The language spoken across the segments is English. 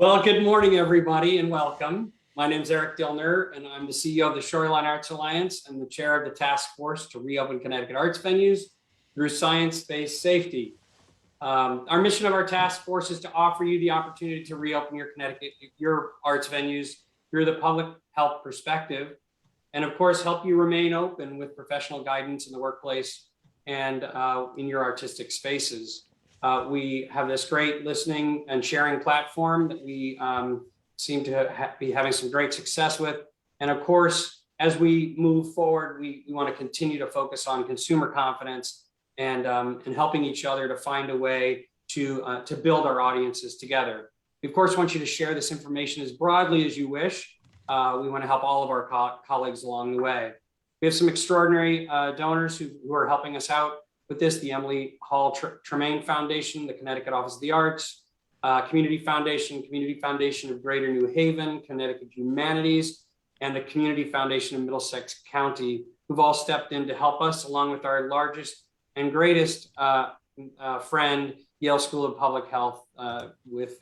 Well, good morning, everybody, and welcome. My name is Eric Dillner, and I'm the CEO of the Shoreline Arts Alliance and the chair of the task force to reopen Connecticut arts venues through science-based safety. Our mission of our task force is to offer you the opportunity to reopen your arts venues through the public health perspective, and of course, help you remain open with professional guidance in the workplace and in your artistic spaces. We have this great listening and sharing platform that we seem to be having some great success with. And of course, as we move forward, we want to continue to focus on consumer confidence and helping each other to find a way to build our audiences together. We, of course, want you to share this information as broadly as you wish. We want to help all of our colleagues along the way. We have some extraordinary donors who are helping us out with this: the Emily Hall Tremaine Foundation, the Connecticut Office of the Arts, Community Foundation of Greater New Haven, Connecticut Humanities, and the Community Foundation of Middlesex County, who've all stepped in to help us, along with our largest and greatest friend, Yale School of Public Health, with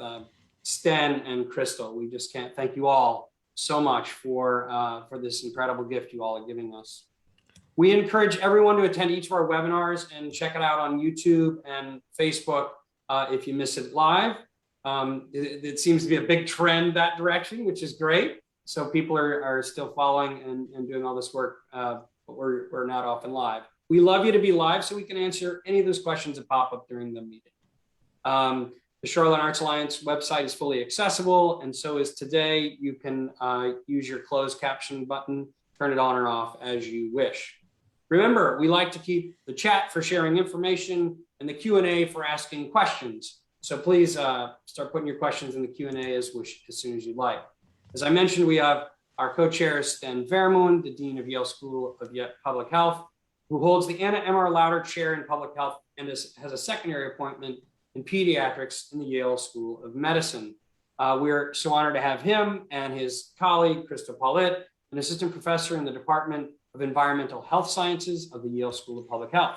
Sten and Crystal. We just can't thank you all so much for this incredible gift you all are giving us. We encourage everyone to attend each of our webinars and check it out on YouTube and Facebook if you miss it live. It seems to be a big trend that direction, which is great. So people are still following and doing all this work, but we're not often live. We love you to be live so we can answer any of those questions that pop up during the meeting. The Shoreline Arts Alliance website is fully accessible, and so is today. You can use your closed caption button, turn it on or off as you wish. Remember, we like to keep the chat for sharing information and the Q&A for asking questions. So please start putting your questions in the Q&A as soon as you'd like. As I mentioned, we have our co-chair, Sten Vermund, the Dean of Yale School of Public Health, who holds the Anna M.R. Lauder Chair in Public Health and has a secondary appointment in pediatrics in the Yale School of Medicine. We're so honored to have him and his colleague, Krista Paulette, an assistant professor in the Department of Environmental Health Sciences of the Yale School of Public Health.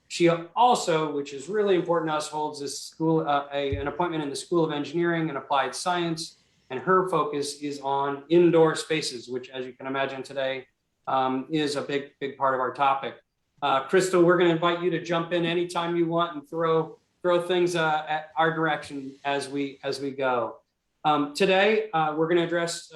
She also, which is really important to us, holds an appointment in the School of Engineering and Applied Science, and her focus is on indoor spaces, which, as you can imagine today, is a big part of our topic. Crystal, we're going to invite you to jump in anytime you want and throw things at our direction as we go. Today, we're going to address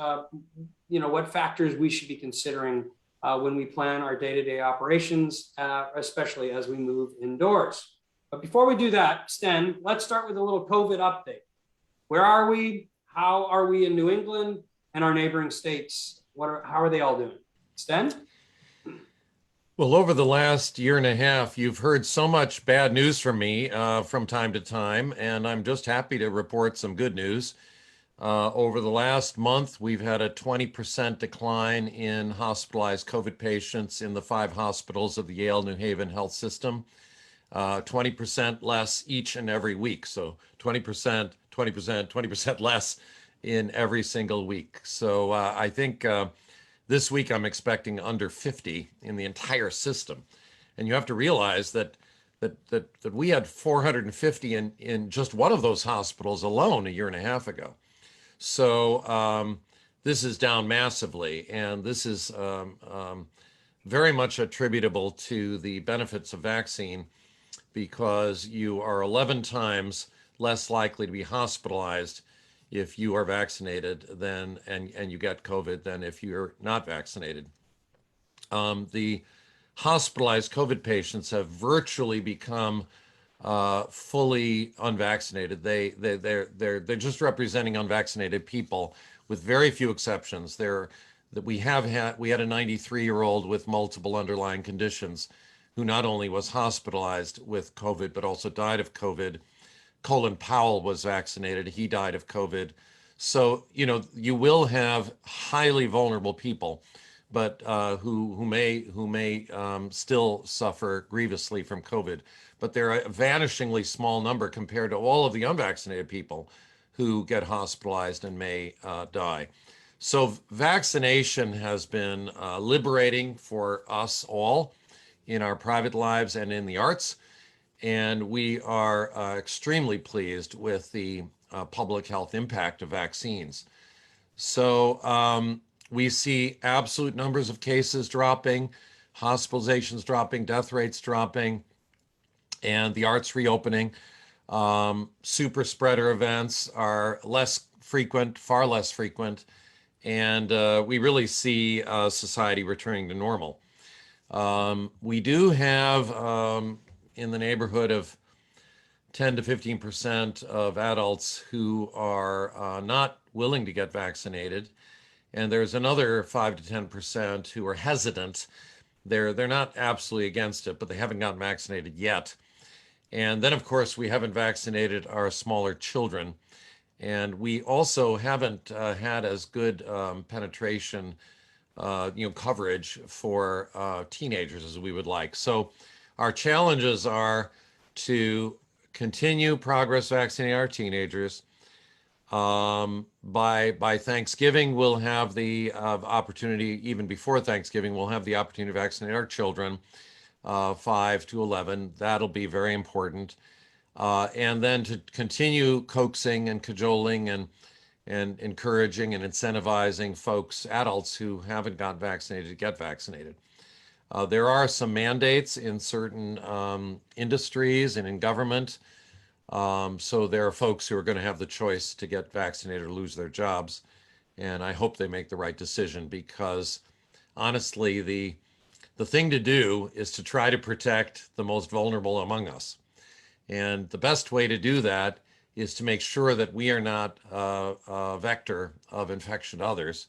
what factors we should be considering when we plan our day-to-day operations, especially as we move indoors. But before we do that, Sten, let's start with a little COVID update. Where are we? How are we in New England and our neighboring states? How are they all doing? Sten? Well, over the last year and a half, you've heard so much bad news from me from time to time, and I'm just happy to report some good news. Over the last month, we've had a 20% decline in hospitalized COVID patients in the 5 hospitals of the Yale New Haven health system, 20% less each and every week. So 20%, 20%, 20% less in every single week. So I think this week I'm expecting under 50 in the entire system. And you have to realize that we had 450 in just one of those hospitals alone a year and a half ago. So this is down massively, and this is very much attributable to the benefits of vaccine, because you are 11 times less likely to be hospitalized if you are vaccinated and you get COVID than if you're not vaccinated. The hospitalized COVID patients have virtually become fully unvaccinated. They're just representing unvaccinated people, with very few exceptions. We had a 93-year-old with multiple underlying conditions who not only was hospitalized with COVID but also died of COVID. Colin Powell was vaccinated. He died of COVID. So you will have highly vulnerable people, but who may still suffer grievously from COVID. But they're a vanishingly small number compared to all of the unvaccinated people who get hospitalized and may die. So vaccination has been liberating for us all in our private lives and in the arts. And we are extremely pleased with the public health impact of vaccines. So we see absolute numbers of cases dropping, hospitalizations dropping, death rates dropping, and the arts reopening. Super spreader events are less frequent, far less frequent, and we really see society returning to normal. We do have in the neighborhood of 10 to 15% of adults who are not willing to get vaccinated. And there's another 5 to 10% who are hesitant. They're not absolutely against it, but they haven't gotten vaccinated yet. And then, of course, we haven't vaccinated our smaller children. And we also haven't had as good penetration, coverage for teenagers as we would like. So our challenges are to continue progress vaccinating our teenagers. By Thanksgiving, we'll have the opportunity, even before Thanksgiving, we'll have the opportunity to vaccinate our children, 5 to 11. That'll be very important. And then to continue coaxing and cajoling and encouraging and incentivizing folks, adults who haven't gotten vaccinated, to get vaccinated. There are some mandates in certain industries and in government. So there are folks who are going to have the choice to get vaccinated or lose their jobs. And I hope they make the right decision, because honestly, the thing to do is to try to protect the most vulnerable among us. And the best way to do that is to make sure that we are not a vector of infection to others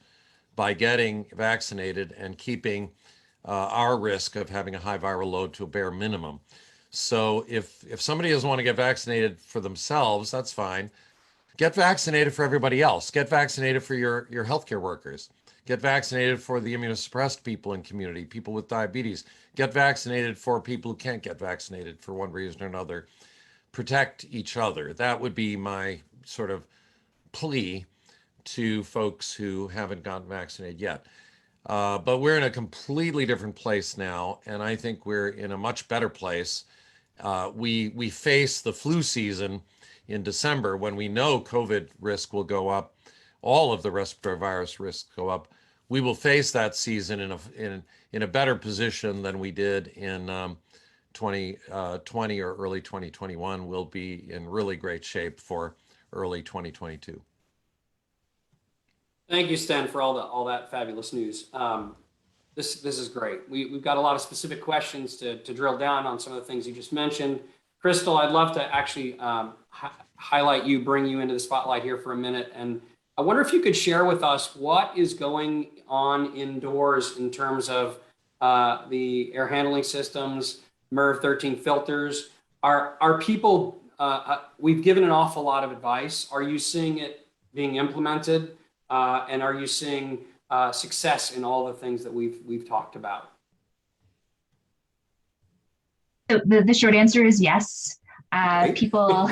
by getting vaccinated and keeping our risk of having a high viral load to a bare minimum. So if somebody doesn't want to get vaccinated for themselves, that's fine. Get vaccinated for everybody else. Get vaccinated for your healthcare workers. Get vaccinated for the immunosuppressed people in community, people with diabetes. Get vaccinated for people who can't get vaccinated for one reason or another. Protect each other. That would be my sort of plea to folks who haven't gotten vaccinated yet. But we're in a completely different place now, and I think we're in a much better place. We face the flu season in December, when we know COVID risk will go up, all of the respiratory virus risks go up. We will face that season in a better position than we did in 2020 or early 2021. We'll be in really great shape for early 2022. Thank you, Sten, for all that fabulous news. This is great. We've got a lot of specific questions to drill down on some of the things you just mentioned. Crystal, I'd love to actually highlight you, bring you into the spotlight here for a minute. And I wonder if you could share with us what is going on indoors in terms of the air handling systems, MERV 13 filters. Are people, we've given an awful lot of advice. Are you seeing it being implemented? And are you seeing success in all the things that we've talked about? So the short answer is yes. People,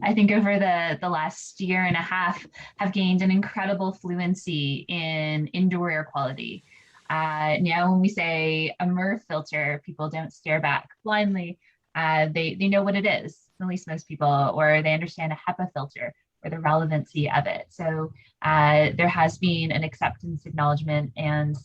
I think over the last year and a half, have gained an incredible fluency in indoor air quality. Now, when we say a MERV filter, people don't stare back blindly. They know what it is, at least most people, or they understand a HEPA filter or the relevancy of it. So there has been an acceptance, acknowledgement, and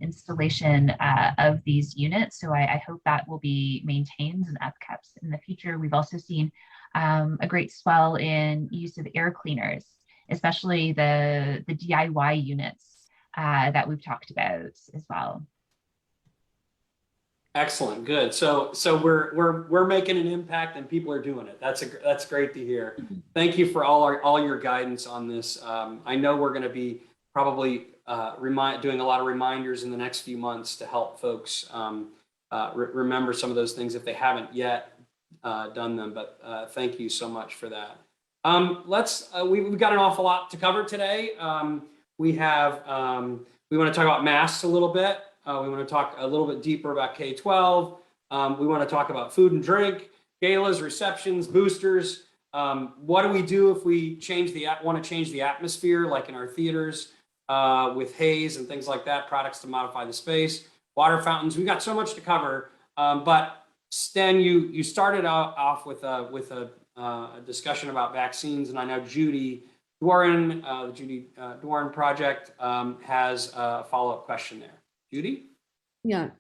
installation of these units. So I hope that will be maintained and upkept in the future. We've also seen a great swell in use of air cleaners, especially the DIY units that we've talked about as well. Excellent, good. So we're making an impact and people are doing it. That's great to hear. Thank you for all your guidance on this. I know we're going to be probably doing a lot of reminders in the next few months to help folks remember some of those things if they haven't yet done them. But thank you so much for that. We've got an awful lot to cover today. We want to talk about masks a little bit. We want to talk a little bit deeper about K12. We want to talk about food and drink, galas, receptions, boosters. What do we do if we want to change the atmosphere, like in our theaters with haze and things like that, products to modify the space, water fountains. We've got so much to cover. But Sten, you started off with a discussion about vaccines, and I know Judy Dworin, the Judy Dworin Project, has a follow-up question there. Judy? Yeah,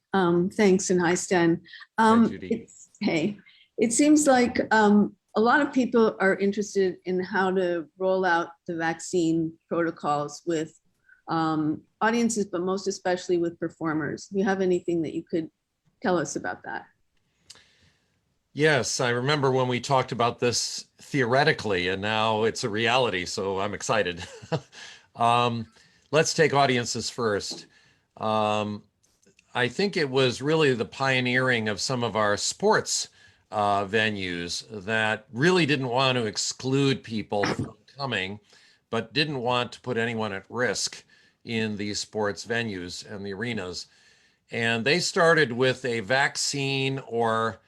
thanks, and hi, Sten. Hi, Judy. Hey, it seems like a lot of people are interested in how to roll out the vaccine protocols with audiences, but most especially with performers. Do you have anything that you could tell us about that? Yes, I remember when we talked about this theoretically, and now it's a reality, so I'm excited. Let's take audiences first. I think it was really the pioneering of some of our sports venues that really didn't want to exclude people from coming, but didn't want to put anyone at risk in these sports venues and the arenas. And they started with a vaccine or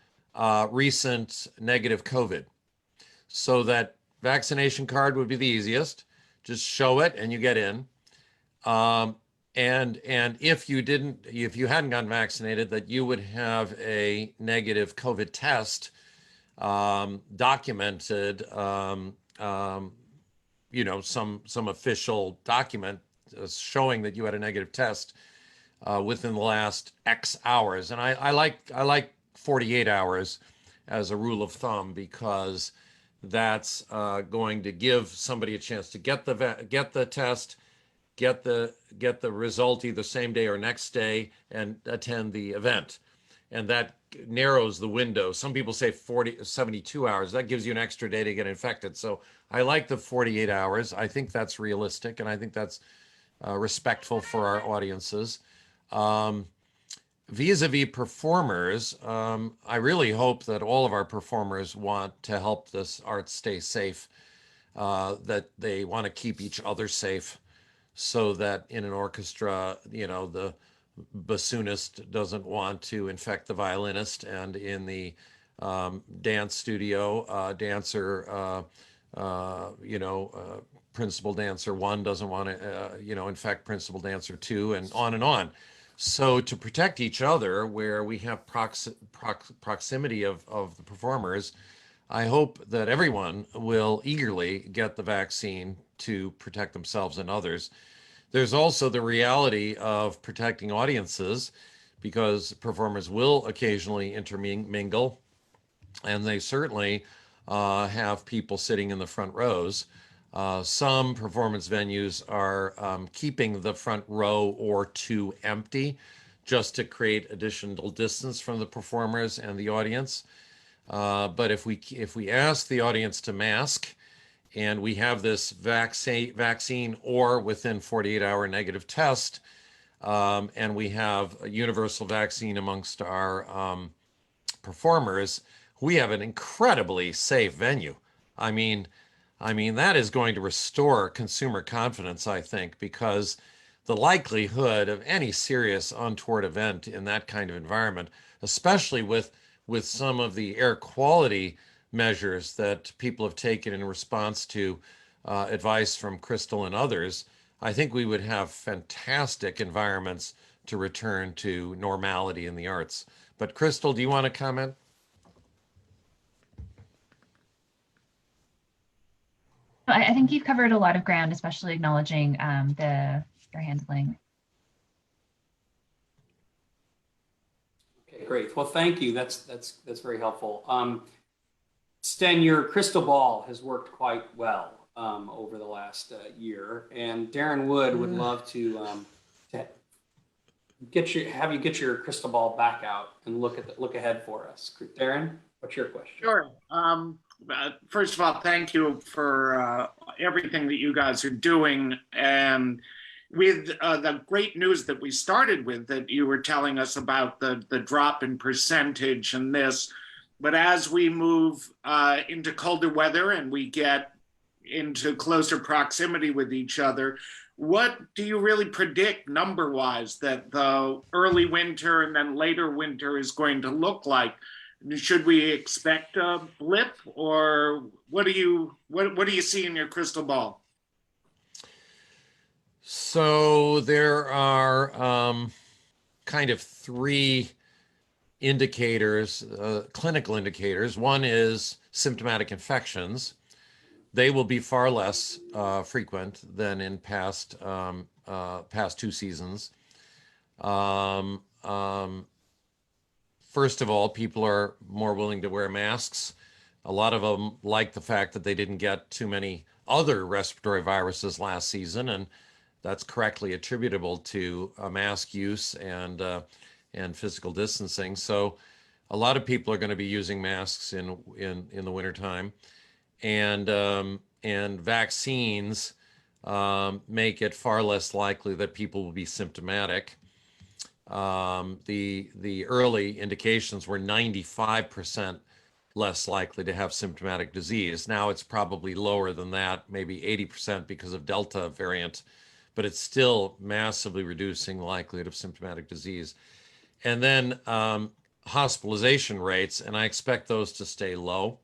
recent negative COVID. So that vaccination card would be the easiest. Just show it and you get in. And if you hadn't gotten vaccinated, that you would have a negative COVID test documented, some official document showing that you had a negative test within the last X hours. And I like 48 hours as a rule of thumb, because that's going to give somebody a chance to get the test, get the result either same day or next day, and attend the event. And that narrows the window. Some people say 72 hours. That gives you an extra day to get infected. So I like the 48 hours. I think that's realistic, and I think that's respectful for our audiences. Vis-a-vis performers, I really hope that all of our performers want to help this art stay safe, that they want to keep each other safe, so that in an orchestra, the bassoonist doesn't want to infect the violinist, and in the dance studio, principal dancer one doesn't want to, infect principal dancer two, and on and on. So to protect each other, where we have proximity of the performers, I hope that everyone will eagerly get the vaccine to protect themselves and others. There's also the reality of protecting audiences, because performers will occasionally intermingle, and they certainly have people sitting in the front rows. Some performance venues are keeping the front row or two empty, just to create additional distance from the performers and the audience. But if we ask the audience to mask, and we have this vaccine or within 48-hour negative test, and we have a universal vaccine amongst our performers, we have an incredibly safe venue. I mean, that is going to restore consumer confidence, I think, because the likelihood of any serious untoward event in that kind of environment, especially with some of the air quality measures that people have taken in response to advice from Crystal and others, I think we would have fantastic environments to return to normality in the arts. But Crystal, do you want to comment? I think you've covered a lot of ground, especially acknowledging the fair handling. Okay, great. Well, thank you. That's very helpful. Sten, your crystal ball has worked quite well over the last year, and Darren Wood would love to have you get your crystal ball back out and look ahead for us. Darren, what's your question? Sure. First of all, thank you for everything that you guys are doing, and with the great news that we started with, that you were telling us about the drop in percentage and this. But as we move into colder weather and we get into closer proximity with each other, what do you really predict number-wise that the early winter and then later winter is going to look like? Should we expect a blip, or what do you see in your crystal ball? So there are kind of three indicators, clinical indicators. One is symptomatic infections. They will be far less frequent than in past 2 seasons. First of all, people are more willing to wear masks. A lot of them like the fact that they didn't get too many other respiratory viruses last season, and that's correctly attributable to mask use and physical distancing. So a lot of people are going to be using masks in the wintertime. And vaccines make it far less likely that people will be symptomatic. The early indications were 95% less likely to have symptomatic disease. Now it's probably lower than that, maybe 80% because of Delta variant, but it's still massively reducing the likelihood of symptomatic disease. And then hospitalization rates, and I expect those to stay low.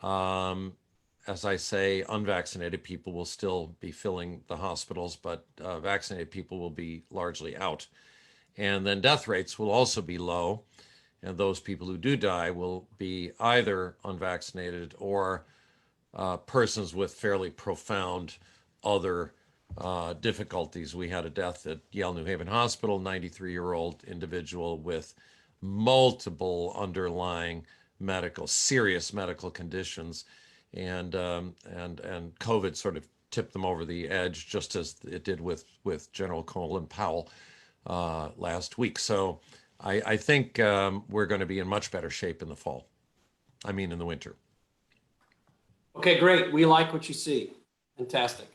As I say, unvaccinated people will still be filling the hospitals, but vaccinated people will be largely out. And then death rates will also be low. And those people who do die will be either unvaccinated or persons with fairly profound other difficulties. We had a death at Yale New Haven Hospital, 93-year-old individual with multiple underlying serious medical conditions. And COVID sort of tipped them over the edge, just as it did with General Colin Powell last week. So I think we're going to be in much better shape in the fall. I mean, in the winter. Okay, great. We like what you see. Fantastic.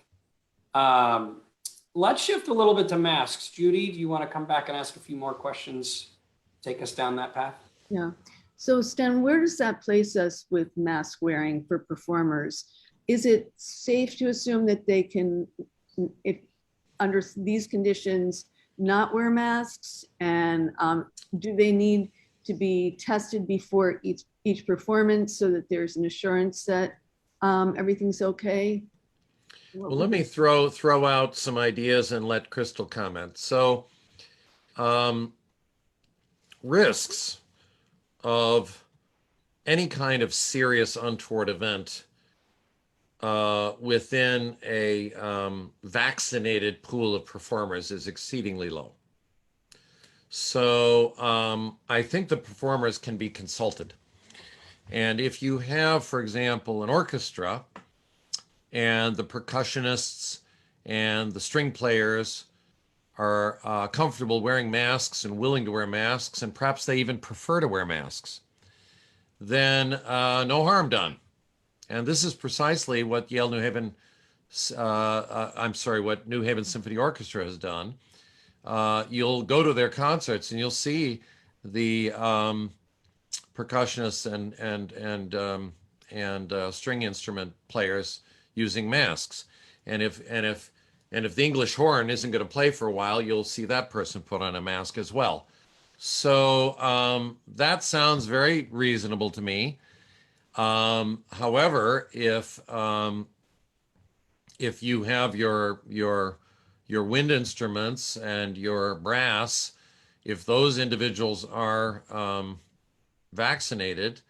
Let's shift a little bit to masks. Judy, do you want to come back and ask a few more questions? Take us down that path? Yeah. So Sten, where does that place us with mask wearing for performers? Is it safe to assume that they can, if under these conditions, not wear masks? And do they need to be tested before each performance so that there's an assurance that everything's okay? Well, let me throw out some ideas and let Crystal comment. So risks of any kind of serious untoward event within a vaccinated pool of performers is exceedingly low. So I think the performers can be consulted. And if you have, for example, an orchestra and the percussionists and the string players are comfortable wearing masks and willing to wear masks, and perhaps they even prefer to wear masks, then no harm done. And this is precisely what Yale New Haven, what New Haven Symphony Orchestra has done. You'll go to their concerts and you'll see the percussionists and string instrument players using masks. And if the English horn isn't going to play for a while, you'll see that person put on a mask as well. So that sounds very reasonable to me. However, if you have your wind instruments and your brass, if those individuals are vaccinated,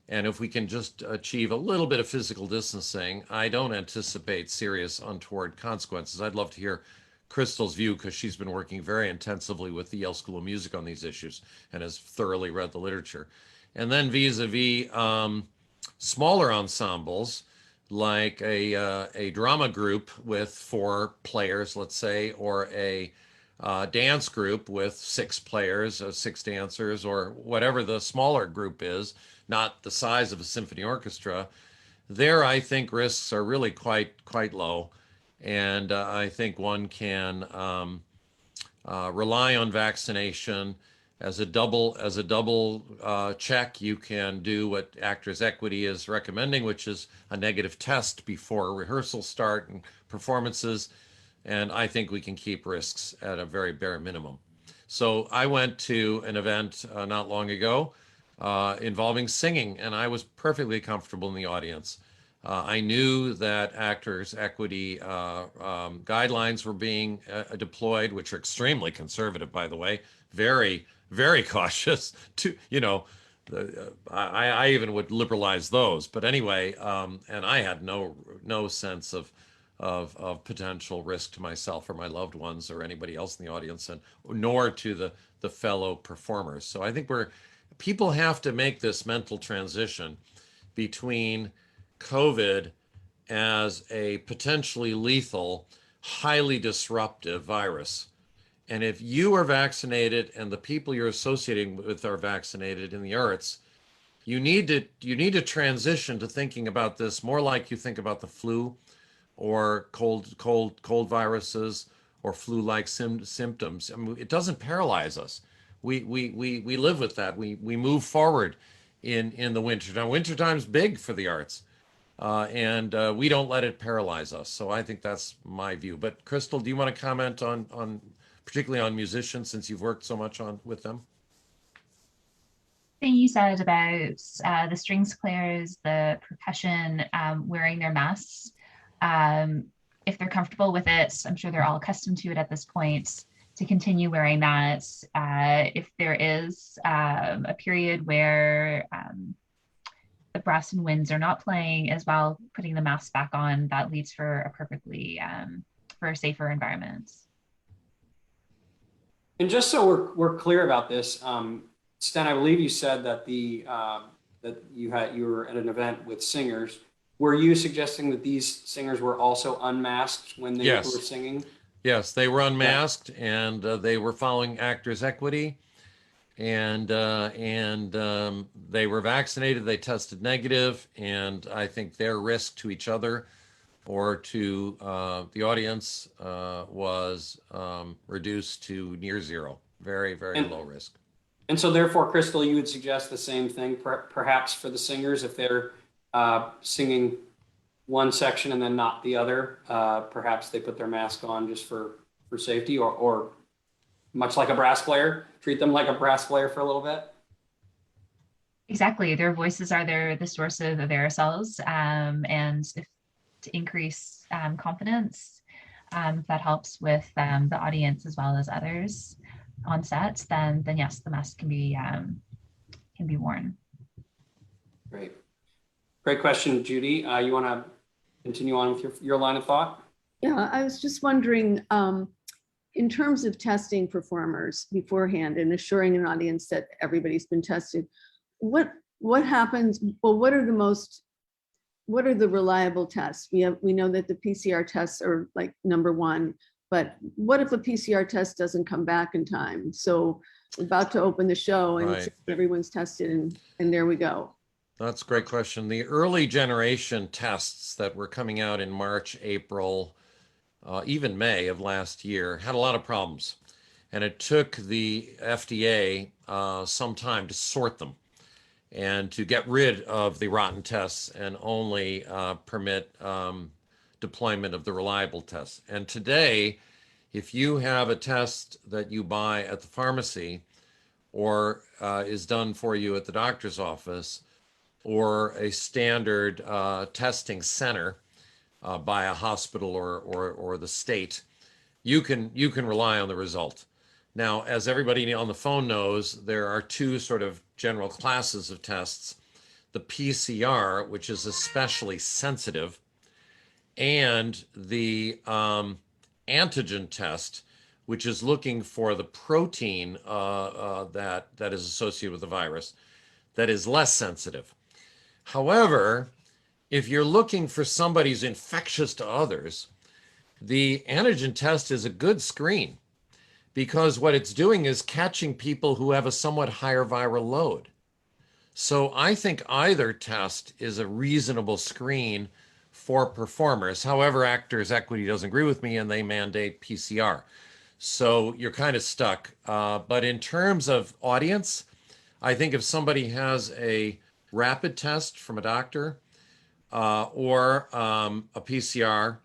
and if we can just achieve a little bit of physical distancing, I don't anticipate serious untoward consequences. I'd love to hear Crystal's view, because she's been working very intensively with the Yale School of Music on these issues and has thoroughly read the literature. And then vis-a-vis smaller ensembles, like a drama group with 4 players, let's say, or a dance group with 6 players, 6 dancers, or whatever the smaller group is, not the size of a symphony orchestra, there I think risks are really quite low. And I think one can rely on vaccination as a double check. You can do what Actors Equity is recommending, which is a negative test before rehearsals start and performances. And I think we can keep risks at a very bare minimum. So I went to an event not long ago involving singing, and I was perfectly comfortable in the audience. I knew that Actors Equity guidelines were being deployed, which are extremely conservative, by the way, very very cautious to, I even would liberalize those. But anyway, and I had no sense of potential risk to myself or my loved ones or anybody else in the audience, and nor to the fellow performers. So I think people have to make this mental transition between COVID as a potentially lethal, highly disruptive virus. And if you are vaccinated and the people you're associating with are vaccinated in the arts, you need to transition to thinking about this more like you think about the flu or cold viruses or flu-like symptoms. I mean, it doesn't paralyze us. We live with that. We move forward in the winter. Now, wintertime's big for the arts, and we don't let it paralyze us. So I think that's my view. But Crystal, do you want to comment on particularly on musicians, since you've worked so much with them? Thing you said about the strings players, the percussion wearing their masks. If they're comfortable with it, I'm sure they're all accustomed to it at this point, to continue wearing that. If there is a period where the brass and winds are not playing as well, putting the mask back on, that leads for a safer environment. And just so we're clear about this, Sten, I believe you said that that you were at an event with singers. Were you suggesting that these singers were also unmasked when they were singing? Yes, they were unmasked, and they were following Actors Equity, and they were vaccinated. They tested negative, and I think their risk to each other or to the audience was reduced to near zero, very, very low risk. And so therefore, Crystal, you would suggest the same thing, perhaps for the singers, if they're singing one section and then not the other, perhaps they put their mask on just for safety, or much like a brass player, treat them like a brass player for a little bit. Exactly, their voices are the source of aerosols, and if to increase confidence, if that helps with the audience as well as others on set, then yes, the mask can be worn. Great question, Judy. You want to continue on with your line of thought? Yeah, I was just wondering, in terms of testing performers beforehand and assuring an audience that everybody's been tested, what happens? Well, what are the reliable tests? We know that the PCR tests are like number one, but what if a PCR test doesn't come back in time? So we're about to open the show and everyone's tested, and there we go. That's a great question. The early generation tests that were coming out in March, April, even May of last year had a lot of problems. And it took the FDA some time to sort them and to get rid of the rotten tests and only permit deployment of the reliable tests. And today, if you have a test that you buy at the pharmacy or is done for you at the doctor's office, or a standard testing center by a hospital or the state, you can rely on the result. Now, as everybody on the phone knows, there are two sort of general classes of tests: the PCR, which is especially sensitive, and the antigen test, which is looking for the protein that is associated with the virus, that is less sensitive. However, if you're looking for somebody who's infectious to others, the antigen test is a good screen, because what it's doing is catching people who have a somewhat higher viral load. So I think either test is a reasonable screen for performers. However, Actors Equity doesn't agree with me and they mandate PCR. So you're kind of stuck. But in terms of audience, I think if somebody has a rapid test from a doctor or a PCR,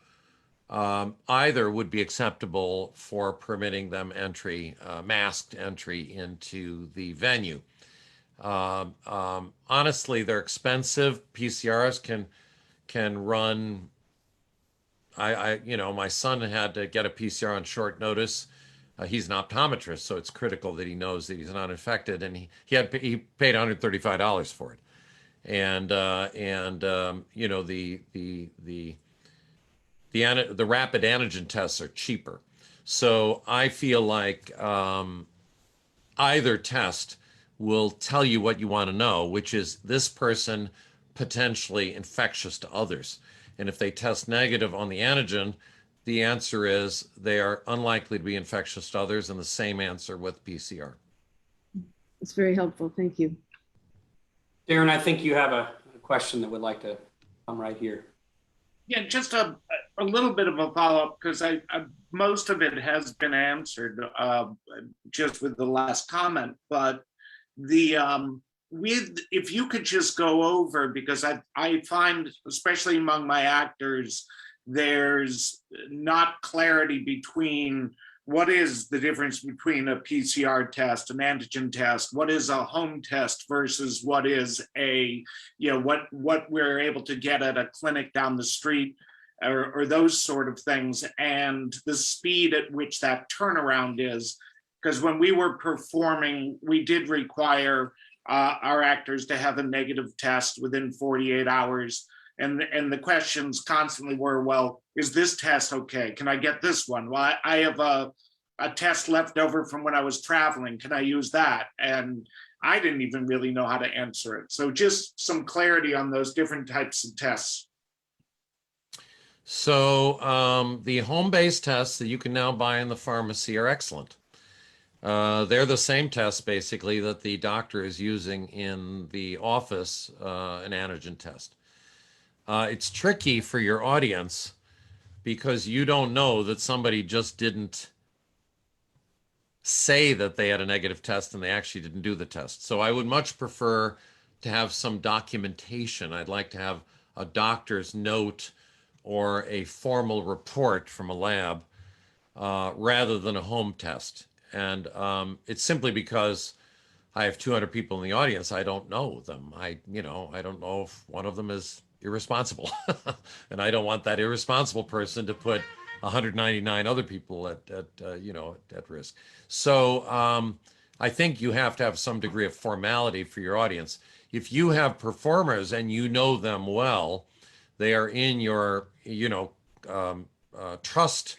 either would be acceptable for permitting them entry, masked entry into the venue. Honestly, they're expensive. PCRs can run. My son had to get a PCR on short notice He's an optometrist, so it's critical that he knows that he's not infected, and he paid $135 for it. And you know, the rapid antigen tests are cheaper. So I feel like either test will tell you what you want to know, which is this person potentially infectious to others. And if they test negative on the antigen, the answer is they are unlikely to be infectious to others, and the same answer with PCR. It's very helpful. Thank you. Darren, I think you have a question that would like to come right here. Yeah, just a little bit of a follow-up, because I most of it has been answered just with the last comment. But the if you could just go over, because I find, especially among my actors, there's not clarity between what is the difference between a PCR test, an antigen test, what is a home test versus what is a, you know, what we're able to get at a clinic down the street, or those sort of things, and the speed at which that turnaround is. Because when we were performing, we did require our actors to have a negative test within 48 hours. And the questions constantly were, well, is this test okay? Can I get this one? Well, I have a test left over from when I was traveling. Can I use that? And I didn't even really know how to answer it. So just some clarity on those different types of tests. So the home-based tests that you can now buy in the pharmacy are excellent. They're the same tests basically that the doctor is using in the office, an antigen test. It's tricky for your audience because you don't know that somebody just didn't say that they had a negative test and they actually didn't do the test. So I would much prefer to have some documentation. I'd like to have a doctor's note or a formal report from a lab rather than a home test. And it's simply because I have 200 people in the audience. I don't know them. I don't know if one of them is irresponsible. And I don't want that irresponsible person to put 199 other people at risk. So I think you have to have some degree of formality for your audience. If you have performers and you know them well, they are in your trust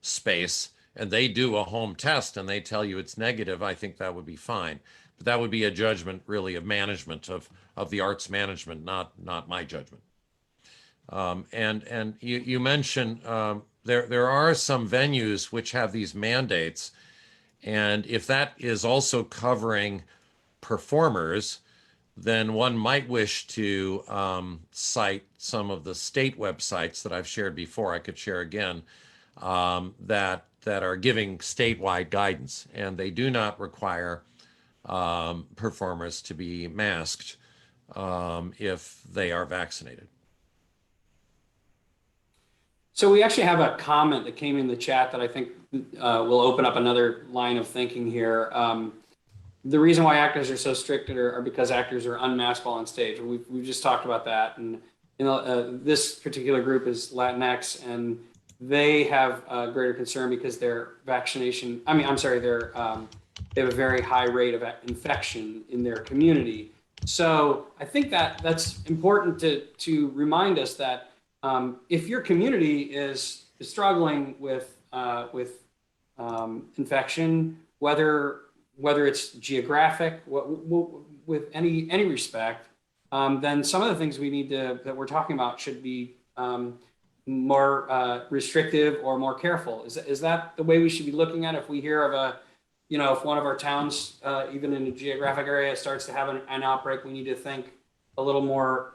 space, and they do a home test and they tell you it's negative, I think that would be fine. But that would be a judgment really of management, of the arts management, not my judgment. And you mentioned there are some venues which have these mandates, and if that is also covering performers, then one might wish to cite some of the state websites that I've shared before. I could share again, that are giving statewide guidance, and they do not require performers to be masked if they are vaccinated. So we actually have a comment that came in the chat that I think will open up another line of thinking here. The reason why actors are so strict are because actors are unmasked while on stage. We've just talked about that. And this particular group is Latinx, and they have a greater concern because their vaccination, they have a very high rate of infection in their community. So I think that's important to remind us that if your community is struggling with infection, whether it's geographic, with any respect, then some of the things that we're talking about should be more restrictive or more careful. Is that the way we should be looking at it? If we hear of if one of our towns, even in a geographic area, starts to have an outbreak, we need to think a little more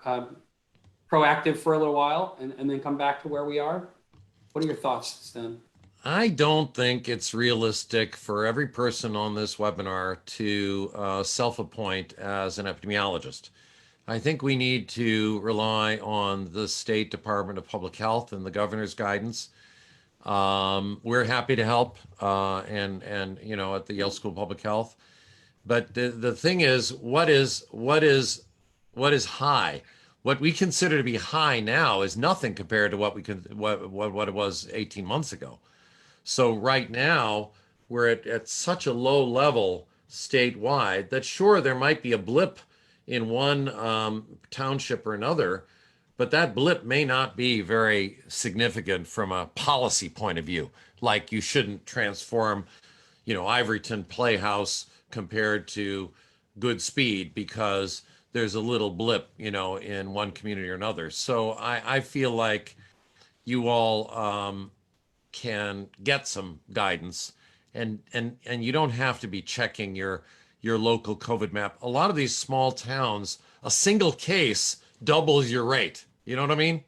proactive for a little while and then come back to where we are? What are your thoughts, Sten? I don't think it's realistic for every person on this webinar to self-appoint as an epidemiologist. I think we need to rely on the State Department of Public Health and the governor's guidance. We're happy to help, and at the Yale School of Public Health. But the thing is, what is high? What we consider to be high now is nothing compared to what it was 18 months ago. So right now, we're at such a low level statewide that sure, there might be a blip in one township or another, but that blip may not be very significant from a policy point of view. Like you shouldn't transform, Ivoryton Playhouse compared to Goodspeed because there's a little blip, in one community or another. So I feel like you all can get some guidance, and you don't have to be checking your local COVID map. A lot of these small towns, a single case doubles your rate. You know what I mean?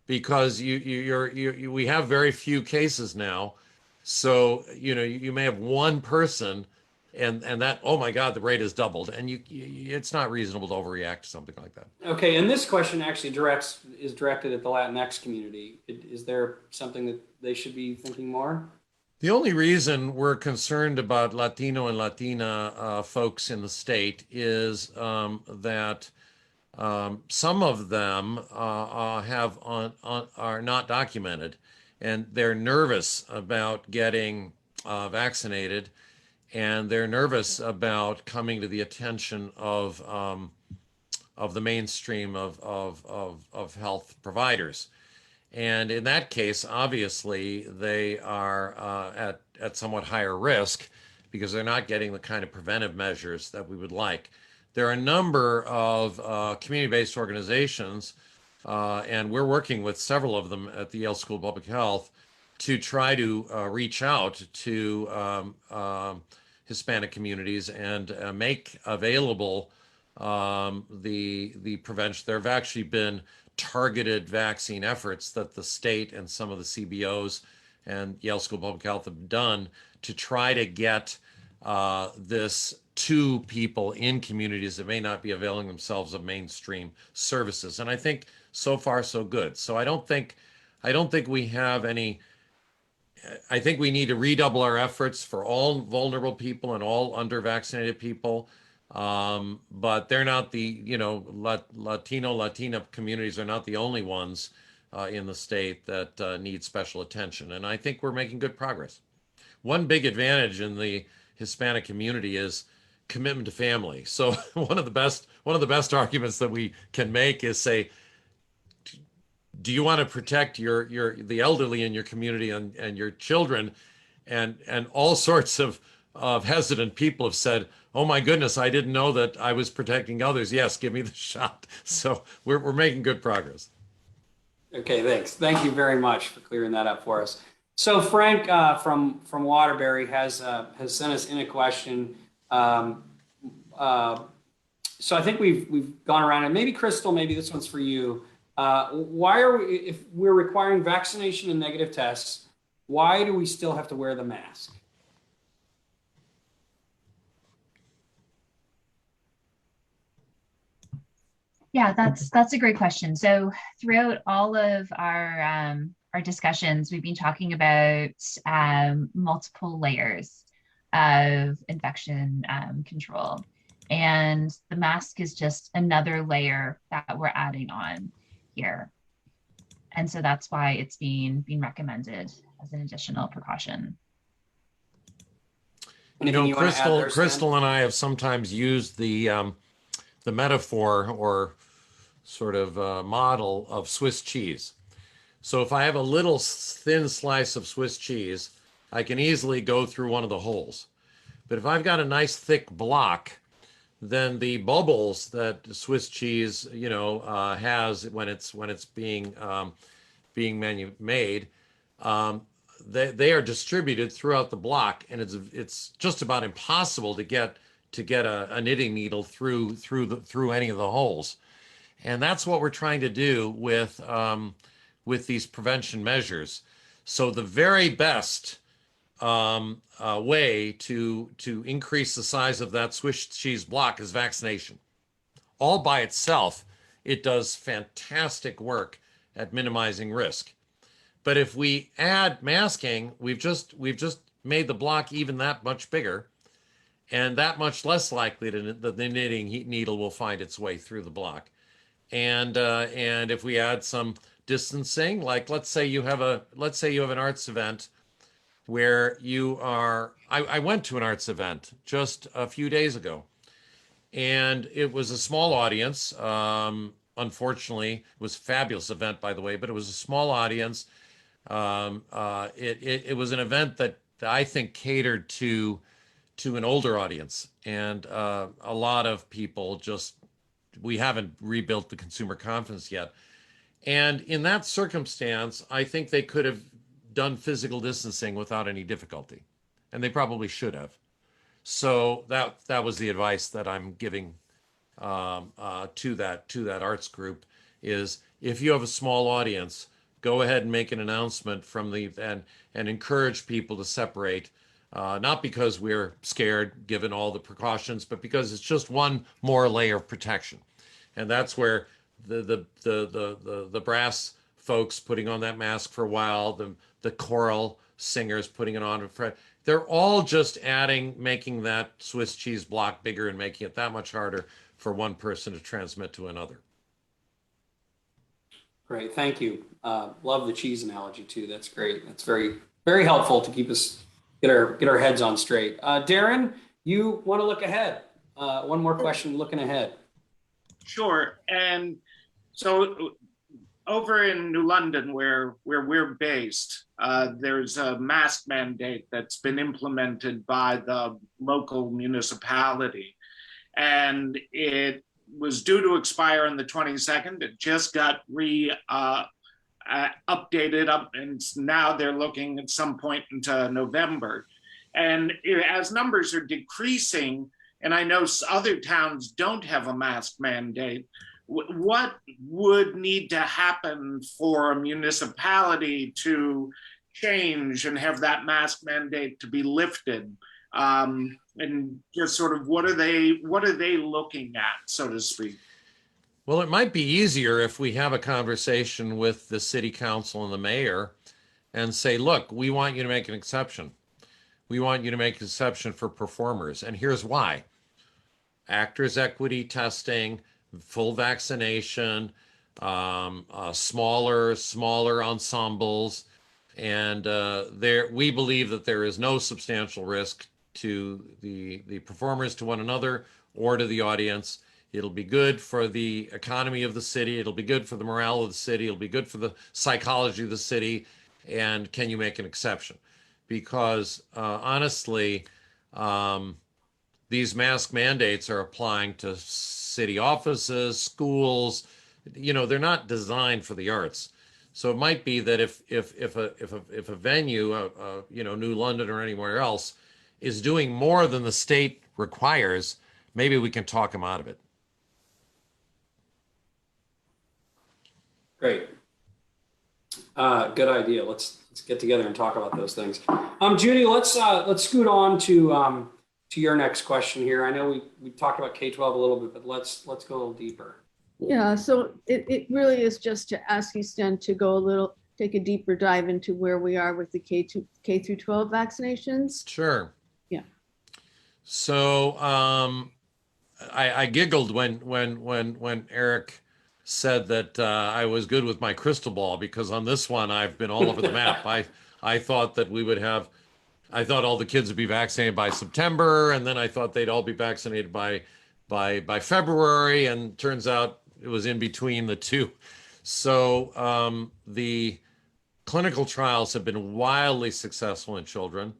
Because we have very few cases now, so you may have one person, and that, oh my God, the rate is doubled, and it's not reasonable to overreact to something like that. Okay, and this question actually is directed at the Latinx community. Is there something that they should be thinking more? The only reason we're concerned about Latino and Latina folks in the state is that some of them are not documented, and they're nervous about getting vaccinated, and they're nervous about coming to the attention of the mainstream of health providers. And in that case, obviously, they are at somewhat higher risk because they're not getting the kind of preventive measures that we would like. There are a number of community-based organizations, and we're working with several of them at the Yale School of Public Health to try to reach out to Hispanic communities and make available the prevention. There have actually been targeted vaccine efforts that the state and some of the CBOs and Yale School of Public Health have done to try to get this to people in communities that may not be availing themselves of mainstream services. And I think so far so good. So I don't think we have any. I think we need to redouble our efforts for all vulnerable people and all under-vaccinated people. But they're not the, Latina communities are not the only ones in the state that need special attention. And I think we're making good progress. One big advantage in the Hispanic community is commitment to family. So one of the best arguments that we can make is say, do you want to protect the elderly in your community and your children? And all sorts of hesitant people have said, oh my goodness, I didn't know that I was protecting others. Yes, give me the shot. So we're making good progress. Okay, thanks. Thank you very much for clearing that up for us. So Frank from Waterbury has sent us in a question. So I think we've gone around, and maybe Crystal, maybe this one's for you. Why are we, if we're requiring vaccination and negative tests, why do we still have to wear the mask? Yeah, that's a great question. So throughout all of our discussions, we've been talking about multiple layers of infection control, and the mask is just another layer that we're adding on here. And so that's why it's being recommended as an additional precaution. Crystal and I have sometimes used the metaphor or sort of model of Swiss cheese. So if I have a little thin slice of Swiss cheese, I can easily go through one of the holes. But if I've got a nice thick block, then the bubbles that Swiss cheese, has when it's being made, they are distributed throughout the block, and it's just about impossible to get a knitting needle through any of the holes. And that's what we're trying to do with these prevention measures. So the very best way to increase the size of that Swiss cheese block is vaccination. All by itself, it does fantastic work at minimizing risk. But if we add masking, we've just made the block even that much bigger, and that much less likely that the knitting needle will find its way through the block. And if we add some distancing, like let's say you have an arts event where you are, I went to an arts event just a few days ago, and it was a small audience. Unfortunately, it was a fabulous event, by the way, but it was a small audience. It was an event that I think catered to an older audience, and a lot of people just, we haven't rebuilt the consumer confidence yet. And in that circumstance, I think they could have done physical distancing without any difficulty, and they probably should have. So that was the advice that I'm giving to that arts group, is if you have a small audience, go ahead and make an announcement from the and encourage people to separate. Not because we're scared, given all the precautions, but because it's just one more layer of protection. And that's where the brass folks putting on that mask for a while, the choral singers putting it on, they're all just making that Swiss cheese block bigger and making it that much harder for one person to transmit to another. Great, thank you. Love the cheese analogy too. That's great. That's very, very helpful to keep us get our heads on straight. Darren, you want to look ahead? One more question, looking ahead. Sure. And so over in New London, where we're based, there's a mask mandate that's been implemented by the local municipality. And it was due to expire on the 22nd. It just got updated up, and now they're looking at some point into November. And as numbers are decreasing, and I know other towns don't have a mask mandate, what would need to happen for a municipality to change and have that mask mandate to be lifted? And just sort of what are they looking at, so to speak? Well, it might be easier if we have a conversation with the city council and the mayor and say, look, we want you to make an exception. We want you to make an exception for performers. And here's why. Actors equity testing, full vaccination, smaller ensembles. And we believe that there is no substantial risk to the performers, to one another, or to the audience. It'll be good for the economy of the city. It'll be good for the morale of the city. It'll be good for the psychology of the city. And can you make an exception? Because honestly, these mask mandates are applying to city offices, schools. You know, they're not designed for the arts. So it might be that if a venue, New London or anywhere else, is doing more than the state requires, maybe we can talk them out of it. Great. Good idea. Let's get together and talk about those things. Judy, let's scoot on to your next question here. I know we talked about K-12 a little bit, but let's go a little deeper. Yeah, so it really is just to ask you, Sten, to take a deeper dive into where we are with the K through 12 vaccinations. Sure. Yeah. So I giggled when Eric said that I was good with my crystal ball, because on this one I've been all over the map. I thought that I thought all the kids would be vaccinated by September, and then I thought they'd all be vaccinated by February, and turns out it was in between the two. So the clinical trials have been wildly successful in children.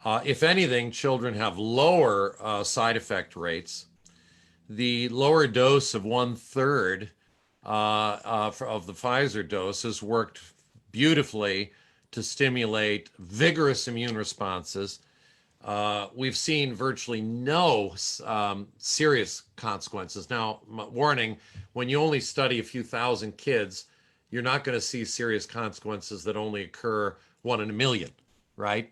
If anything, children have lower side effect rates. The lower dose of 1/3 of the Pfizer dose has worked beautifully to stimulate vigorous immune responses. We've seen virtually no serious consequences. Now, warning, when you only study a few thousand kids, you're not going to see serious consequences that only occur 1 in a million, right?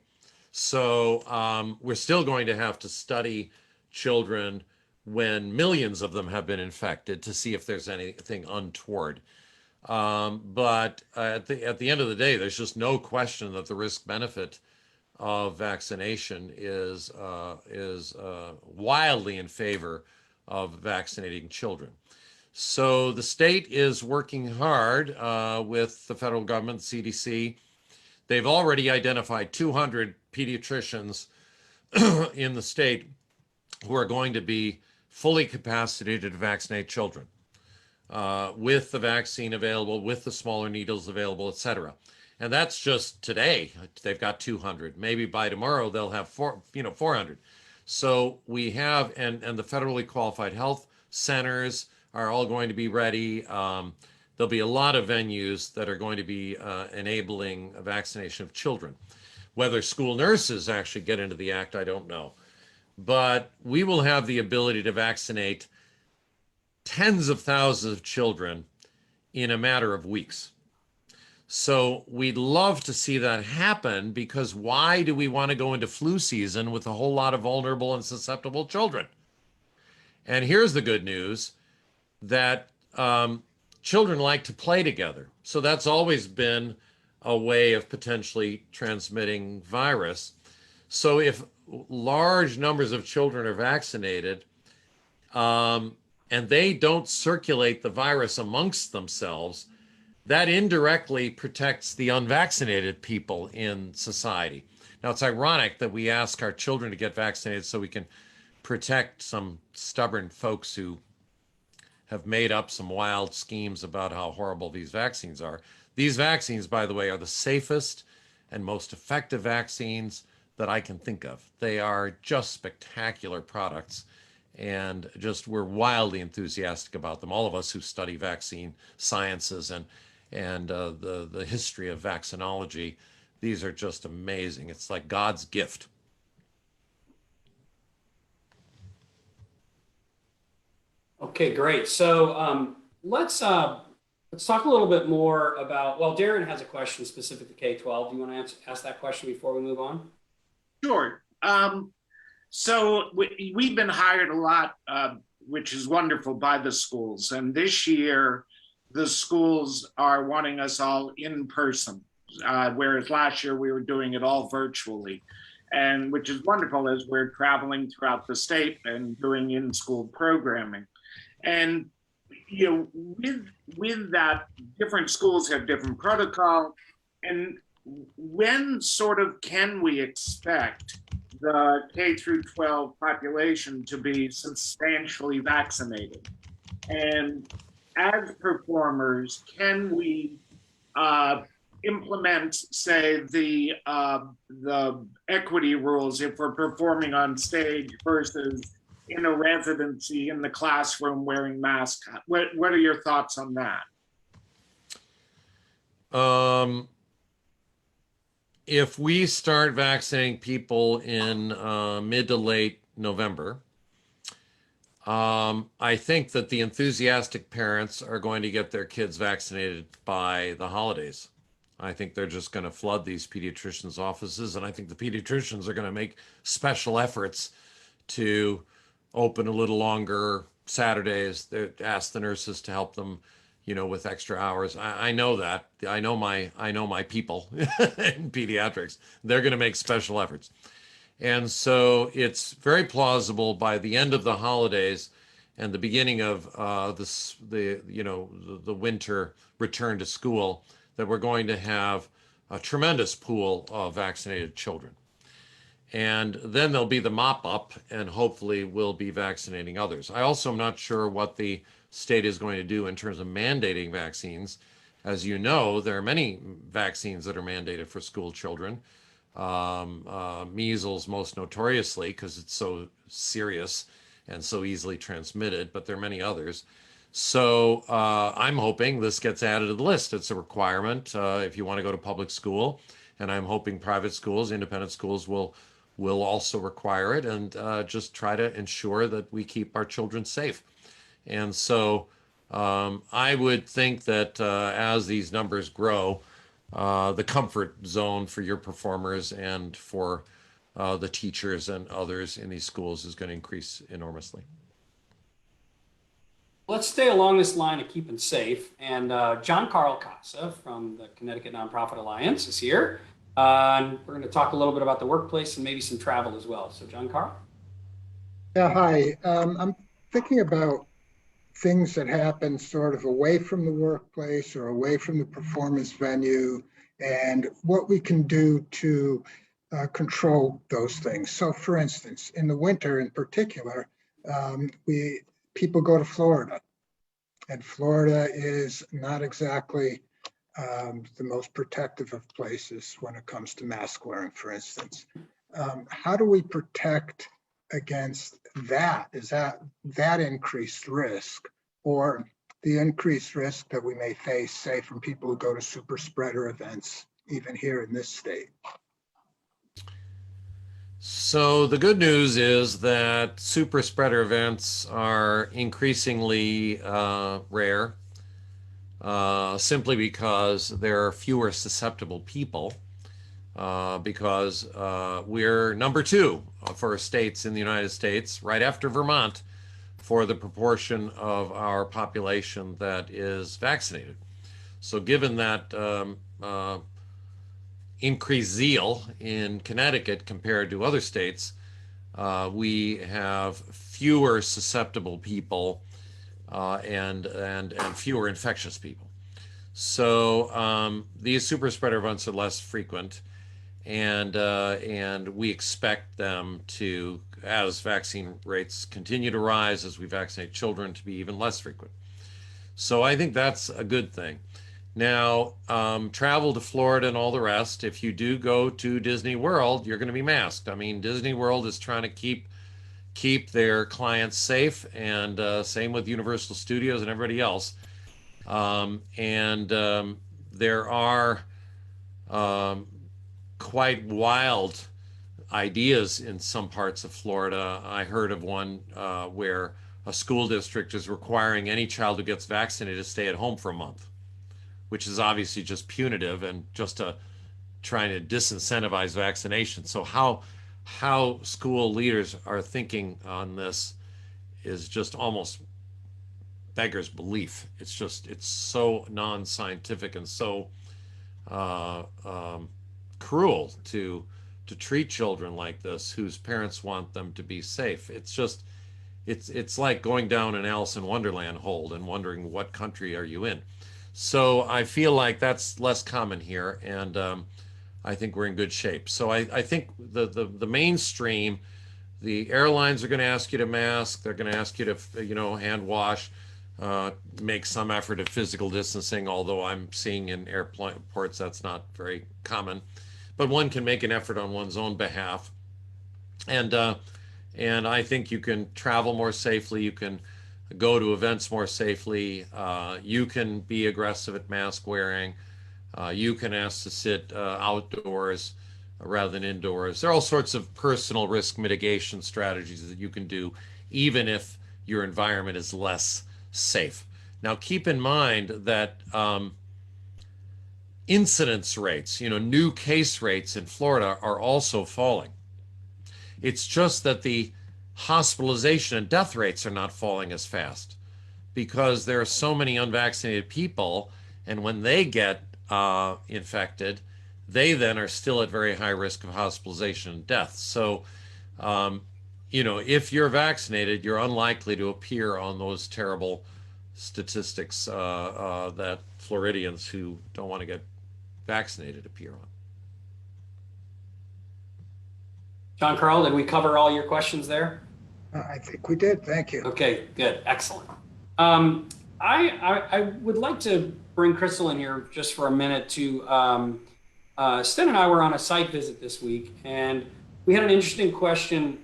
So we're still going to have to study children when millions of them have been infected to see if there's anything untoward. But at the end of the day, there's just no question that the risk benefit of vaccination is wildly in favor of vaccinating children. So the state is working hard with the federal government, CDC. They've already identified 200 pediatricians in the state who are going to be fully capacitated to vaccinate children with the vaccine available, with the smaller needles available, et cetera. And that's just today. They've got 200. Maybe by tomorrow they'll have 400. So we have, and the federally qualified health centers are all going to be ready. There'll be a lot of venues that are going to be enabling a vaccination of children. Whether school nurses actually get into the act, I don't know. But we will have the ability to vaccinate tens of thousands of children in a matter of weeks. So we'd love to see that happen, because why do we want to go into flu season with a whole lot of vulnerable and susceptible children? And here's the good news, that children like to play together. So that's always been a way of potentially transmitting virus. So if large numbers of children are vaccinated, and they don't circulate the virus amongst themselves, that indirectly protects the unvaccinated people in society. Now, it's ironic that we ask our children to get vaccinated so we can protect some stubborn folks who have made up some wild schemes about how horrible these vaccines are. These vaccines, by the way, are the safest and most effective vaccines that I can think of. They are just spectacular products, and just we're wildly enthusiastic about them. All of us who study vaccine sciences and the history of vaccinology, these are just amazing. It's like God's gift. Okay, great. So let's talk a little bit more about, well, Darren has a question specific to K-12. Do you want to ask that question before we move on? Sure. So we've been hired a lot, which is wonderful, by the schools. And this year, the schools are wanting us all in person, whereas last year we were doing it all virtually, and which is wonderful as we're traveling throughout the state and doing in-school programming. And with that, different schools have different protocol. And when sort of can we expect the K through 12 population to be substantially vaccinated? And as performers, can we implement, say, the equity rules if we're performing on stage versus in a residency in the classroom wearing masks? What are your thoughts on that? If we start vaccinating people in mid to late November, I think that the enthusiastic parents are going to get their kids vaccinated by the holidays. I think they're just going to flood these pediatricians' offices, and I think the pediatricians are going to make special efforts to open a little longer Saturdays. They ask the nurses to help them, with extra hours. I know that. I know my people in pediatrics. They're going to make special efforts. And so it's very plausible by the end of the holidays and the beginning of the winter return to school that we're going to have a tremendous pool of vaccinated children. And then there'll be the mop up, and hopefully we'll be vaccinating others. I also am not sure what the state is going to do in terms of mandating vaccines. As you know, there are many vaccines that are mandated for school children. Measles most notoriously, because it's so serious and so easily transmitted, but there are many others. So I'm hoping this gets added to the list. It's a requirement if you want to go to public school, and I'm hoping private schools, independent schools will also require it, and just try to ensure that we keep our children safe. And so I would think that as these numbers grow, the comfort zone for your performers and for the teachers and others in these schools is going to increase enormously. Let's stay along this line of keeping safe. And John Carl Casa from the Connecticut Nonprofit Alliance is here. And we're going to talk a little bit about the workplace and maybe some travel as well. So John Carl. Yeah, hi. I'm thinking about things that happen sort of away from the workplace or away from the performance venue, and what we can do to control those things. So for instance, in the winter in particular, people go to Florida, and Florida is not exactly the most protective of places when it comes to mask wearing, for instance. How do we protect against that? Is that increased risk, or the increased risk that we may face, say, from people who go to super spreader events, even here in this state? So the good news is that super spreader events are increasingly rare, simply because there are fewer susceptible people, because we're number 2 for states in the United States, right after Vermont, for the proportion of our population that is vaccinated. So given that increased zeal in Connecticut compared to other states, we have fewer susceptible people and fewer infectious people. So these super spreader events are less frequent, and we expect them to, as vaccine rates continue to rise, as we vaccinate children, to be even less frequent. So I think that's a good thing. Now, travel to Florida and all the rest, if you do go to Disney World, you're going to be masked. I mean, Disney World is trying to keep their clients safe, and same with Universal Studios and everybody else. There are quite wild ideas in some parts of Florida. I heard of one where a school district is requiring any child who gets vaccinated to stay at home for a month, which is obviously just punitive and just trying to disincentivize vaccination. So how school leaders are thinking on this is just almost beggars belief. It's so non-scientific and so cruel to treat children like this, whose parents want them to be safe. It's like going down an Alice in Wonderland hole and wondering, what country are you in? So I feel like that's less common here, and I think we're in good shape. So I think the mainstream, the airlines are going to ask you to mask. They're going to ask you to hand wash, make some effort at physical distancing, although I'm seeing in airports that's not very common. But one can make an effort on one's own behalf. And I think you can travel more safely. You can go to events more safely. You can be aggressive at mask wearing. You can ask to sit outdoors rather than indoors. There are all sorts of personal risk mitigation strategies that you can do, even if your environment is less safe. Now, keep in mind that incidence rates, new case rates in Florida are also falling. It's just that the hospitalization and death rates are not falling as fast because there are so many unvaccinated people, and when they get infected, they then are still at very high risk of hospitalization and death. So, if you're vaccinated, you're unlikely to appear on those terrible statistics that Floridians who don't want to get vaccinated appear on. John Carl, did we cover all your questions there? I think we did. Thank you. Okay, good, excellent. I would like to bring Crystal in here just for a minute to, Sten and I were on a site visit this week, and we had an interesting conversation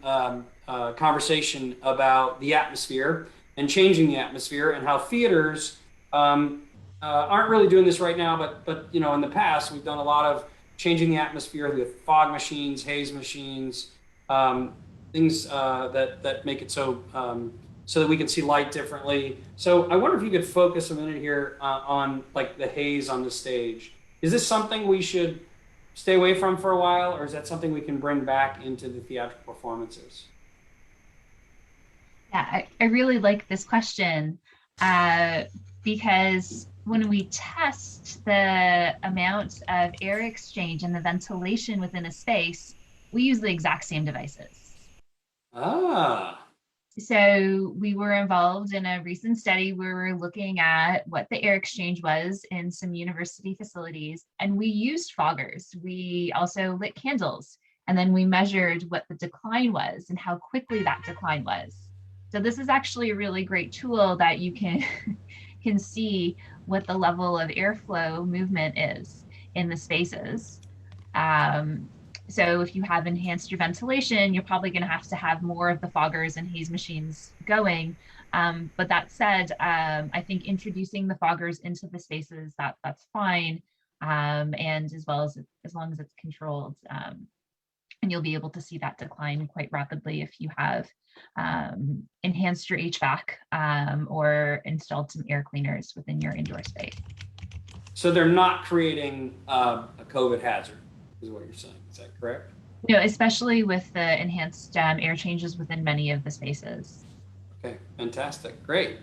about the atmosphere and changing the atmosphere, and how theaters aren't really doing this right now, but in the past we've done a lot of changing the atmosphere with fog machines, haze machines, things that make it so that we can see light differently. So I wonder if you could focus a minute here on like the haze on the stage. Is this something we should stay away from for a while, or is that something we can bring back into the theatrical performances? Yeah, I really like this question because when we test the amount of air exchange and the ventilation within a space, we use the exact same devices. Ah. So we were involved in a recent study where we were looking at what the air exchange was in some university facilities, and we used foggers. We also lit candles, and then we measured what the decline was and how quickly that decline was. So this is actually a really great tool that you can can see what the level of airflow movement is in the spaces. So if you have enhanced your ventilation, you're probably going to have more of the foggers and haze machines going. But that said, I think introducing the foggers into the spaces, that's fine. And as long as it's controlled. And you'll be able to see that decline quite rapidly if you have enhanced your HVAC or installed some air cleaners within your indoor space. So they're not creating a COVID hazard, is what you're saying. Is that correct? No, especially with the enhanced air changes within many of the spaces. Okay, fantastic. Great.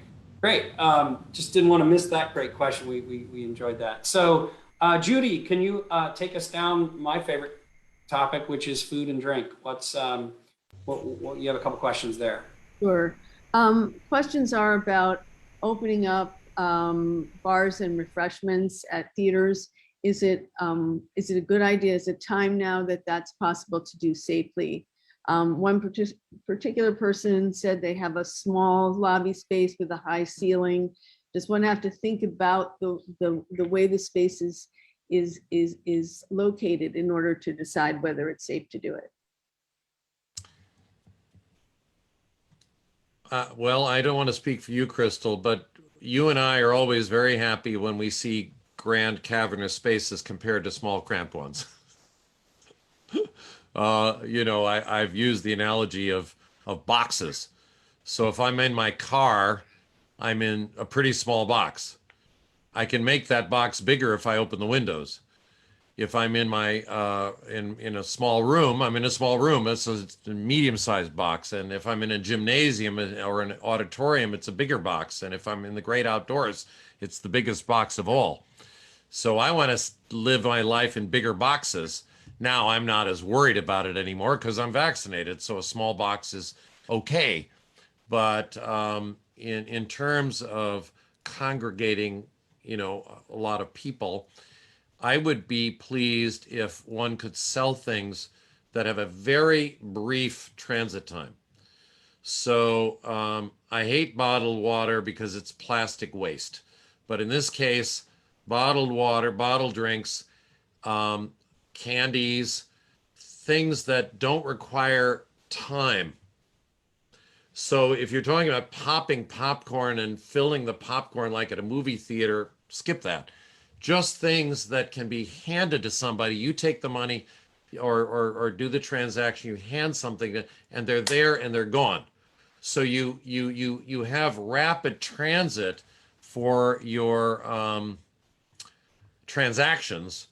Just didn't want to miss that great question. We enjoyed that. So Judy, can you take us down my favorite topic, which is food and drink? What's what you have a couple questions there. Sure. Questions are about opening up bars and refreshments at theaters. Is it a good idea? Is it time now that that's possible to do safely? One particular person said they have a small lobby space with a high ceiling. Does one have to think about the way the space is located in order to decide whether it's safe to do it? Well, I don't want to speak for you, Crystal, but you and I are always very happy when we see grand cavernous spaces compared to small cramped ones. I've used the analogy of boxes. So if I'm in my car, I'm in a pretty small box. I can make that box bigger if I open the windows. If I'm in my in a small room, I'm in a small room. It's a medium-sized box. And if I'm in a gymnasium or an auditorium, it's a bigger box. And if I'm in the great outdoors, it's the biggest box of all. So I want to live my life in bigger boxes. Now I'm not as worried about it anymore because I'm vaccinated. So a small box is okay. But in terms of congregating, a lot of people, I would be pleased if one could sell things that have a very brief transit time. So I hate bottled water because it's plastic waste. But in this case, bottled water, bottled drinks, candies, things that don't require time. So if you're talking about popping popcorn and filling the popcorn like at a movie theater, skip that. Just things that can be handed to somebody. You take the money or do the transaction, you hand something and they're there and they're gone. So you have rapid transit for your transactions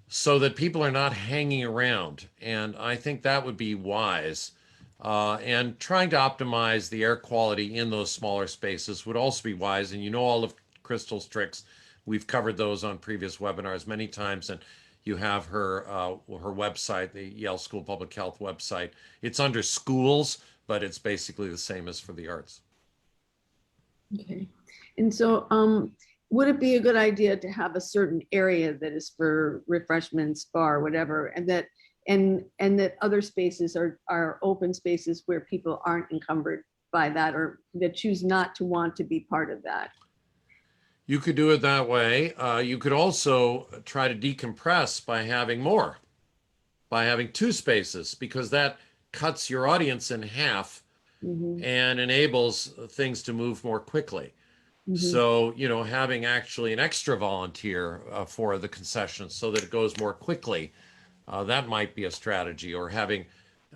so that people are not hanging around. And I think that would be wise. And trying to optimize the air quality in those smaller spaces would also be wise. And all of Crystal's tricks. We've covered those on previous webinars many times, and you have her website, the Yale School of Public Health website. It's under schools, but it's basically the same as for the arts. Okay. And so would it be a good idea to have a certain area that is for refreshments, bar, whatever, and that other spaces are open spaces where people aren't encumbered by that or that choose not to want to be part of that? You could do it that way. You could also try to decompress by having more, by having two spaces, because that cuts your audience in half and enables things to move more quickly. So, having actually an extra volunteer for the concessions so that it goes more quickly, that might be a strategy. Or having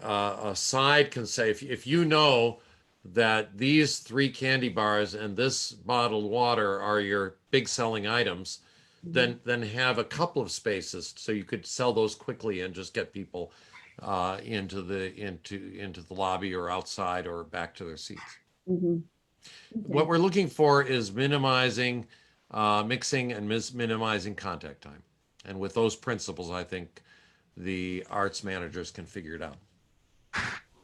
a side can say, if you know that these 3 candy bars and this bottled water are your big selling items, then have a couple of spaces so you could sell those quickly and just get people into the lobby or outside or back to their seats. Okay. What we're looking for is minimizing mixing and minimizing contact time. And with those principles, I think the arts managers can figure it out.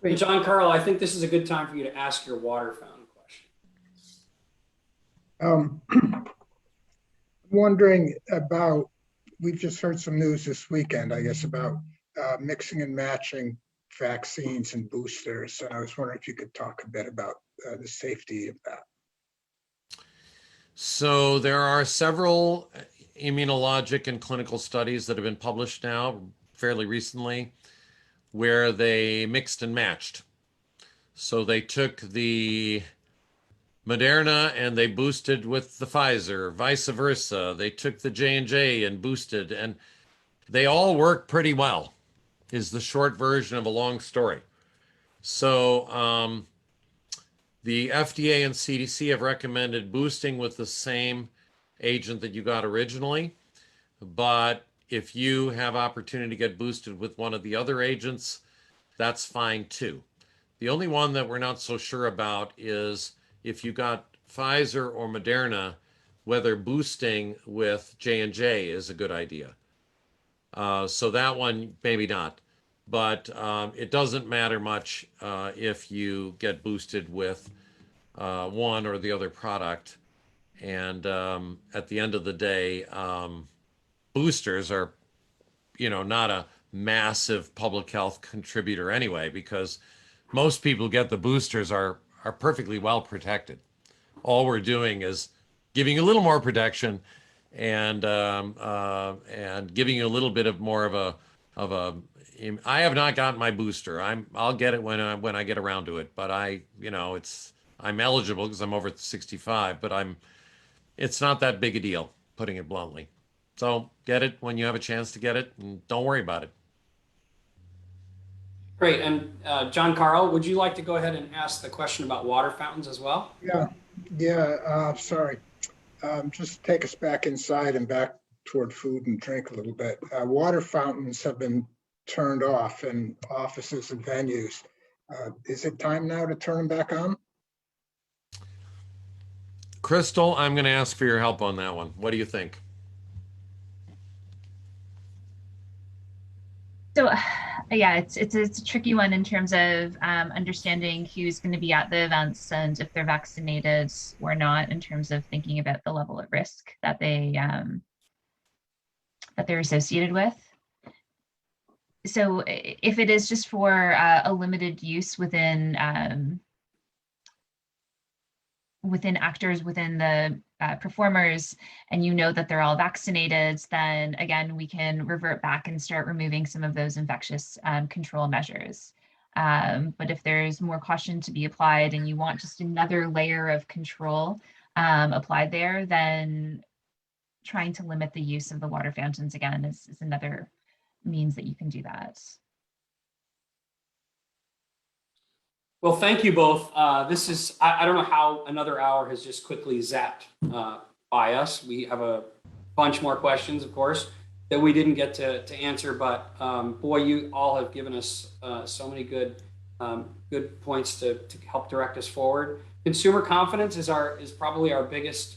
Great. John Carl, I think this is a good time for you to ask your water fountain question. Wondering about, we've just heard some news this weekend, I guess, about mixing and matching vaccines and boosters. And I was wondering if you could talk a bit about the safety of that. So there are several immunologic and clinical studies that have been published now fairly recently where they mixed and matched. So they took the Moderna and they boosted with the Pfizer, vice versa. They took the J&J and boosted, and they all work pretty well, is the short version of a long story. So the FDA and CDC have recommended boosting with the same agent that you got originally. But if you have opportunity to get boosted with one of the other agents, that's fine too. The only one that we're not so sure about is if you got Pfizer or Moderna, whether boosting with J&J is a good idea. So that one, maybe not. But it doesn't matter much if you get boosted with one or the other product. And at the end of the day, boosters are, not a massive public health contributor anyway, because most people who get the boosters are perfectly well protected. All we're doing is giving you a little more protection and giving you a little bit of more of a. I have not gotten my booster. I'll get it when I get around to it. But I'm eligible because I'm over 65. But it's not that big a deal, putting it bluntly. So get it when you have a chance to get it, and don't worry about it. Great. And John Carl, would you like to go ahead and ask the question about water fountains as well? Yeah. Sorry. Just take us back inside and back toward food and drink a little bit. Water fountains have been turned off in offices and venues. Is it time now to turn them back on? Crystal, I'm going to ask for your help on that one. What do you think? So, yeah, it's a tricky one in terms of understanding who's going to be at the events and if they're vaccinated or not, in terms of thinking about the level of risk that they're associated with. So, if it is just for a limited use within actors, within the performers, and that they're all vaccinated, then again, we can revert back and start removing some of those infectious control measures. But if there's more caution to be applied and you want just another layer of control applied there, then trying to limit the use of the water fountains again is another means that you can do that. Well, thank you both. This is, I don't know how another hour has just quickly zapped by us. We have a bunch more questions, of course, that we didn't get to answer, but boy, you all have given us so many good points to help direct us forward. Consumer confidence is probably our biggest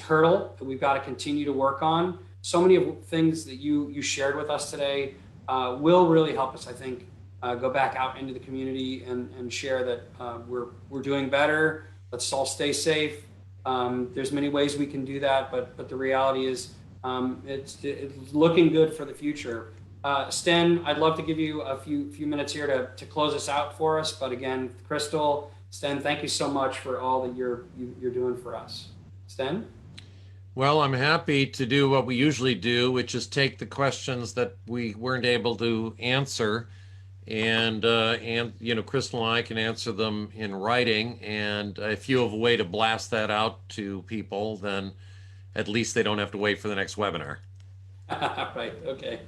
hurdle that we've got to continue to work on. So many of things that you shared with us today will really help us, I think, go back out into the community and share that we're doing better. Let's all stay safe. There's many ways we can do that, but the reality is it's looking good for the future. Sten, I'd love to give you a few minutes here to close us out for us. But again, Crystal, Sten, thank you so much for all that you're doing for us. Sten? Well, I'm happy to do what we usually do, which is take the questions that we weren't able to answer, and Crystal and I can answer them in writing. And if you have a way to blast that out to people, then at least they don't have to wait for the next webinar. Right. Okay.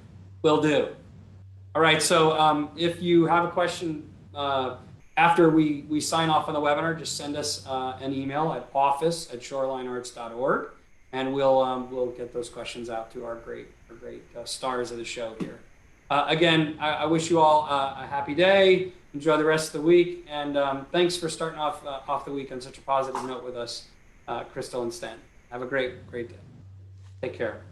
Will do. All right. So if you have a question after we sign off on the webinar, just send us an email at office@shorelinearts.org, and we'll get those questions out to our great stars of the show here. Again, I wish you all a happy day. Enjoy the rest of the week, and thanks for starting off the week on such a positive note with us, Crystal and Sten. Have a great day. Take care.